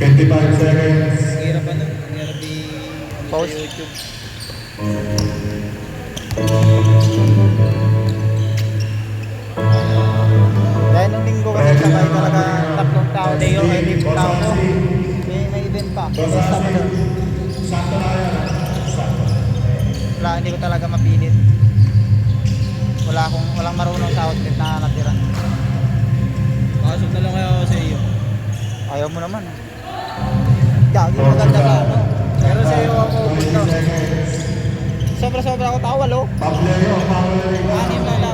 25 seconds. Hirap ano? Hirap Pause. YouTube. Dahil nung linggo kasi sabay talaga tatlong tao. Leo, ay limang tao ko. May event pa. Sa Sabado. Wala, hindi ko talaga mapilit. Walang marunong sa outfit na natira. Pasok na lang kayo sa iyo. Ayaw mo naman. Gagi, maganda ka, no? Pero sa iyo ako, no? Sobra-sobra ako tao, walo. Pablero, Anim na lang.